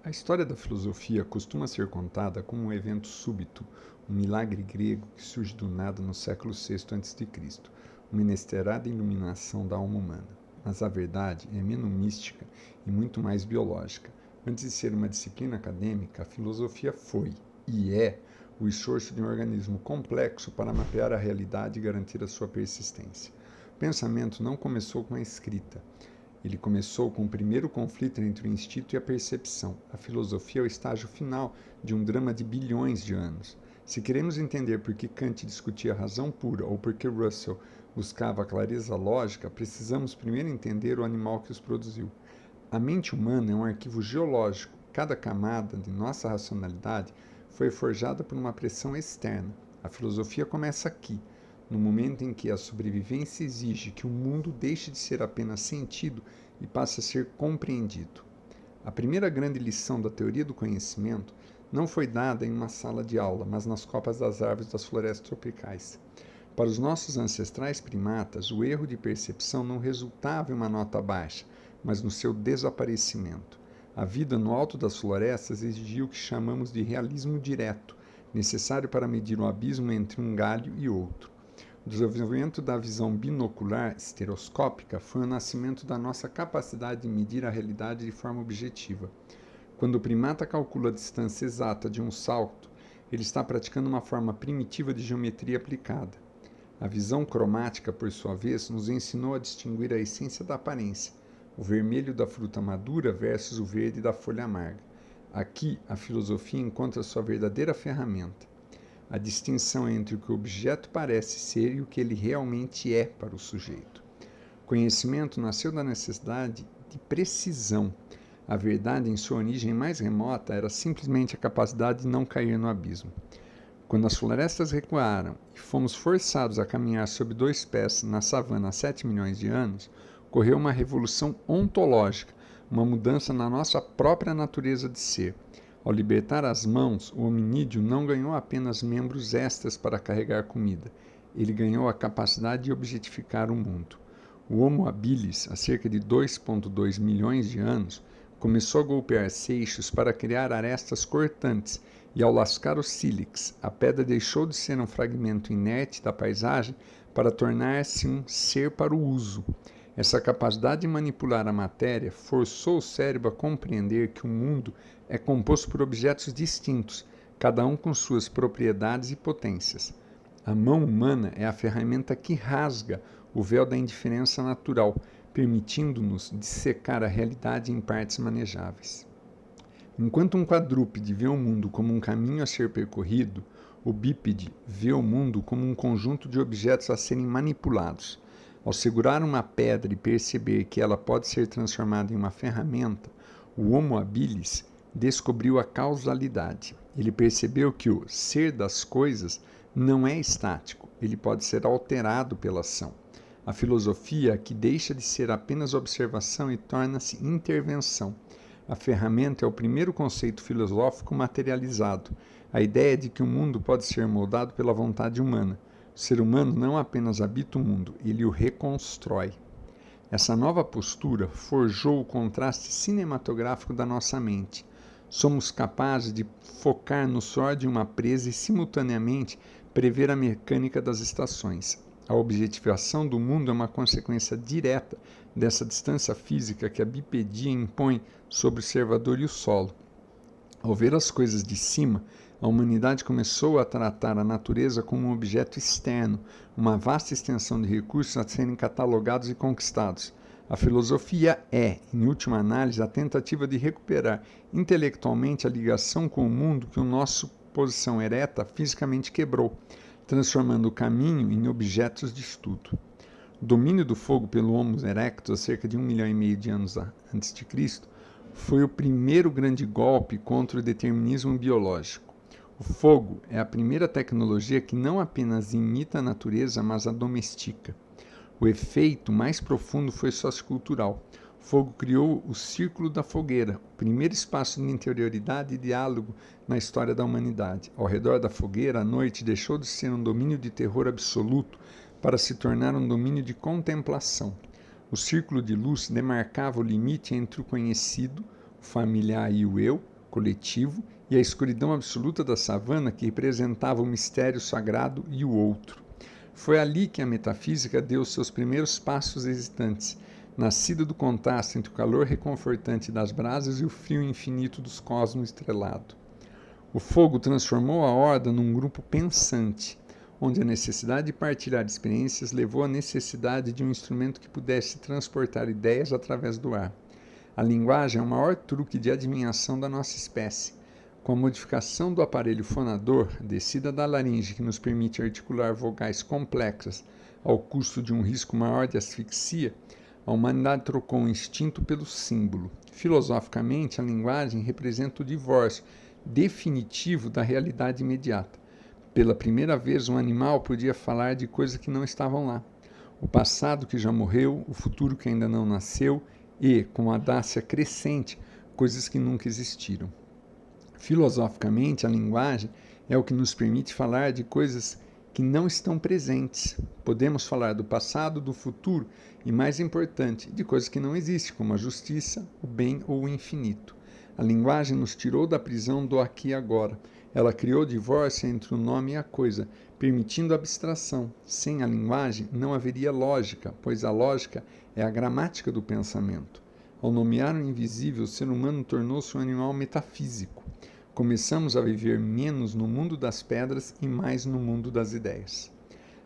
A história da filosofia costuma ser contada como um evento súbito, um milagre grego que surge do nada no século VI a.C., uma inesperada iluminação da alma humana. Mas a verdade é menos mística e muito mais biológica. Antes de ser uma disciplina acadêmica, a filosofia foi e é o esforço de um organismo complexo para mapear a realidade e garantir a sua persistência. O pensamento não começou com a escrita. Ele começou com o primeiro conflito entre o instinto e a percepção. A filosofia é o estágio final de um drama de bilhões de anos. Se queremos entender por que Kant discutia a razão pura ou por que Russell buscava a clareza lógica, precisamos primeiro entender o animal que os produziu. A mente humana é um arquivo geológico. Cada camada de nossa racionalidade foi forjada por uma pressão externa. A filosofia começa aqui, no momento em que a sobrevivência exige que o mundo deixe de ser apenas sentido e passe a ser compreendido. A primeira grande lição da teoria do conhecimento não foi dada em uma sala de aula, mas nas copas das árvores das florestas tropicais. Para os nossos ancestrais primatas, o erro de percepção não resultava em uma nota baixa, mas no seu desaparecimento. A vida no alto das florestas exigia o que chamamos de realismo direto, necessário para medir o abismo entre um galho e outro. O desenvolvimento da visão binocular estereoscópica foi o nascimento da nossa capacidade de medir a realidade de forma objetiva. Quando o primata calcula a distância exata de um salto, ele está praticando uma forma primitiva de geometria aplicada. A visão cromática, por sua vez, nos ensinou a distinguir a essência da aparência, o vermelho da fruta madura versus o verde da folha amarga. Aqui, a filosofia encontra sua verdadeira ferramenta. A distinção entre o que o objeto parece ser e o que ele realmente é para o sujeito. O conhecimento nasceu da necessidade de precisão. A verdade, em sua origem mais remota, era simplesmente a capacidade de não cair no abismo. Quando as florestas recuaram e fomos forçados a caminhar sob dois pés na savana há 7 milhões de anos, ocorreu uma revolução ontológica, uma mudança na nossa própria natureza de ser. Ao libertar as mãos, o hominídeo não ganhou apenas membros extras para carregar comida. Ele ganhou a capacidade de objetificar o mundo. O Homo habilis, há cerca de 2,2 milhões de anos, começou a golpear seixos para criar arestas cortantes, e ao lascar o sílex, a pedra deixou de ser um fragmento inerte da paisagem para tornar-se um ser para o uso. Essa capacidade de manipular a matéria forçou o cérebro a compreender que o mundo é composto por objetos distintos, cada um com suas propriedades e potências. A mão humana é a ferramenta que rasga o véu da indiferença natural, permitindo-nos dissecar a realidade em partes manejáveis. Enquanto um quadrúpede vê o mundo como um caminho a ser percorrido, o bípede vê o mundo como um conjunto de objetos a serem manipulados. Ao segurar uma pedra e perceber que ela pode ser transformada em uma ferramenta, o Homo habilis descobriu a causalidade. Ele percebeu que o ser das coisas não é estático, ele pode ser alterado pela ação. A filosofia que deixa de ser apenas observação e torna-se intervenção. A ferramenta é o primeiro conceito filosófico materializado, a ideia de que o mundo pode ser moldado pela vontade humana. O ser humano não apenas habita o mundo, ele o reconstrói. Essa nova postura forjou o contraste cinematográfico da nossa mente. Somos capazes de focar no suor de uma presa e, simultaneamente, prever a mecânica das estações. A objetivação do mundo é uma consequência direta dessa distância física que a bipedia impõe sobre o observador e o solo. Ao ver as coisas de cima, a humanidade começou a tratar a natureza como um objeto externo, uma vasta extensão de recursos a serem catalogados e conquistados. A filosofia é, em última análise, a tentativa de recuperar intelectualmente a ligação com o mundo que a nossa posição ereta fisicamente quebrou, transformando o caminho em objetos de estudo. O domínio do fogo pelo Homo erectus, há cerca de 1,5 milhão de anos antes de Cristo, foi o primeiro grande golpe contra o determinismo biológico. O fogo é a primeira tecnologia que não apenas imita a natureza, mas a domestica. O efeito mais profundo foi sociocultural. O fogo criou o Círculo da Fogueira, o primeiro espaço de interioridade e diálogo na história da humanidade. Ao redor da fogueira, a noite deixou de ser um domínio de terror absoluto para se tornar um domínio de contemplação. O círculo de luz demarcava o limite entre o conhecido, o familiar e o eu, coletivo, e a escuridão absoluta da savana, que representava o mistério sagrado e o outro. Foi ali que a metafísica deu seus primeiros passos hesitantes, nascida do contraste entre o calor reconfortante das brasas e o frio infinito dos cosmos estrelado. O fogo transformou a horda num grupo pensante, onde a necessidade de partilhar experiências levou à necessidade de um instrumento que pudesse transportar ideias através do ar. A linguagem é o maior truque de adivinhação da nossa espécie. Com a modificação do aparelho fonador, descida da laringe que nos permite articular vogais complexas ao custo de um risco maior de asfixia, a humanidade trocou o instinto pelo símbolo. Filosoficamente, a linguagem representa o divórcio definitivo da realidade imediata. Pela primeira vez, um animal podia falar de coisas que não estavam lá. O passado que já morreu, o futuro que ainda não nasceu e, com audácia crescente, coisas que nunca existiram. Filosoficamente, a linguagem é o que nos permite falar de coisas que não estão presentes. Podemos falar do passado, do futuro e, mais importante, de coisas que não existem, como a justiça, o bem ou o infinito. A linguagem nos tirou da prisão do aqui e agora. Ela criou o divórcio entre o nome e a coisa, permitindo a abstração. Sem a linguagem, não haveria lógica, pois a lógica é a gramática do pensamento. Ao nomear o invisível, o ser humano tornou-se um animal metafísico. Começamos a viver menos no mundo das pedras e mais no mundo das ideias.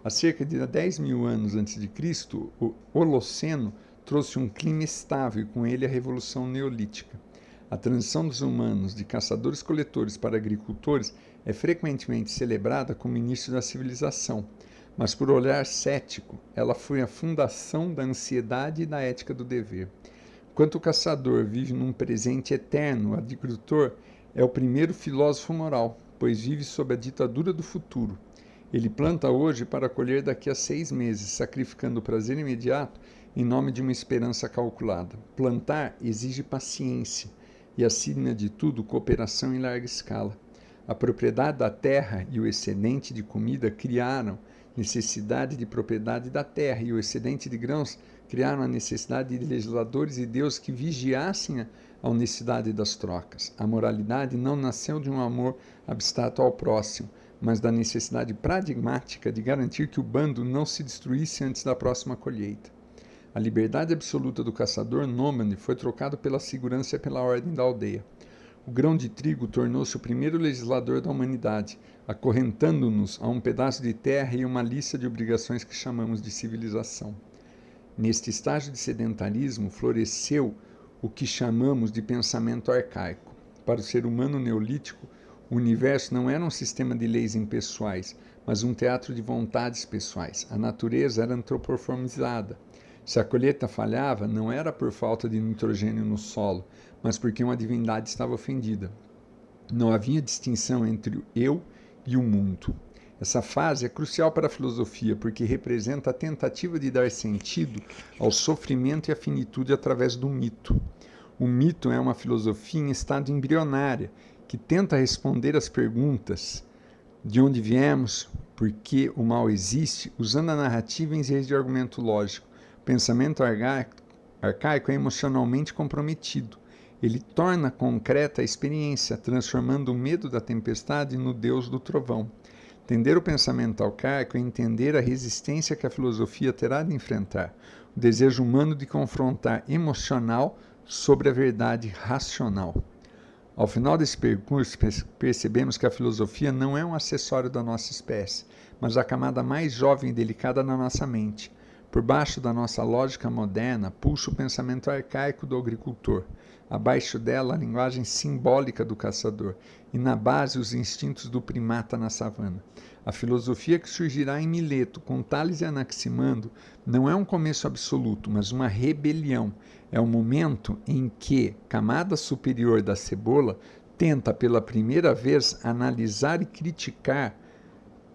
Há cerca de 10 mil anos antes de Cristo, o Holoceno trouxe um clima estável e com ele a Revolução Neolítica. A transição dos humanos de caçadores-coletores para agricultores é frequentemente celebrada como início da civilização, mas por olhar cético, ela foi a fundação da ansiedade e da ética do dever. Enquanto o caçador vive num presente eterno, o agricultor é o primeiro filósofo moral, pois vive sob a ditadura do futuro. Ele planta hoje para colher daqui a 6 meses, sacrificando o prazer imediato em nome de uma esperança calculada. Plantar exige paciência e, acima de tudo, cooperação em larga escala. A propriedade da terra e o excedente de comida criaram necessidade de propriedade da terra, e o excedente de grãos criaram a necessidade de legisladores e deuses que vigiassem a honestidade das trocas. A moralidade não nasceu de um amor abstrato ao próximo, mas da necessidade pragmática de garantir que o bando não se destruísse antes da próxima colheita. A liberdade absoluta do caçador nômade foi trocada pela segurança e pela ordem da aldeia. O grão de trigo tornou-se o primeiro legislador da humanidade, acorrentando-nos a um pedaço de terra e uma lista de obrigações que chamamos de civilização. Neste estágio de sedentarismo floresceu o que chamamos de pensamento arcaico. Para o ser humano neolítico, o universo não era um sistema de leis impessoais, mas um teatro de vontades pessoais. A natureza era antropomorfizada. Se a colheita falhava, não era por falta de nitrogênio no solo, mas porque uma divindade estava ofendida. Não havia distinção entre o eu e o mundo. Essa fase é crucial para a filosofia, porque representa a tentativa de dar sentido ao sofrimento e à finitude através do mito. O mito é uma filosofia em estado embrionária, que tenta responder às perguntas de onde viemos, por que o mal existe, usando a narrativa em vez de argumento lógico. O pensamento arcaico é emocionalmente comprometido. Ele torna concreta a experiência, transformando o medo da tempestade no Deus do trovão. Entender o pensamento arcaico é entender a resistência que a filosofia terá de enfrentar, o desejo humano de confrontar emocional sobre a verdade racional. Ao final desse percurso, percebemos que a filosofia não é um acessório da nossa espécie, mas a camada mais jovem e delicada da nossa mente. Por baixo da nossa lógica moderna, pulsa o pensamento arcaico do agricultor. Abaixo dela, a linguagem simbólica do caçador. E na base, os instintos do primata na savana. A filosofia que surgirá em Mileto, com Tales e Anaximandro, não é um começo absoluto, mas uma rebelião. É o momento em que a camada superior da cebola tenta pela primeira vez analisar e criticar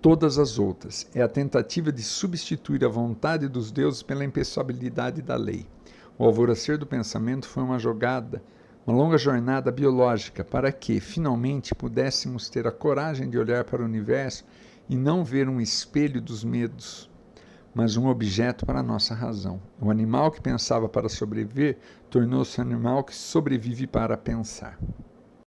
todas as outras. É a tentativa de substituir a vontade dos deuses pela impessoabilidade da lei. O alvorecer do pensamento foi uma longa jornada biológica para que, finalmente, pudéssemos ter a coragem de olhar para o universo e não ver um espelho dos medos, mas um objeto para a nossa razão. O animal que pensava para sobreviver tornou-se um animal que sobrevive para pensar.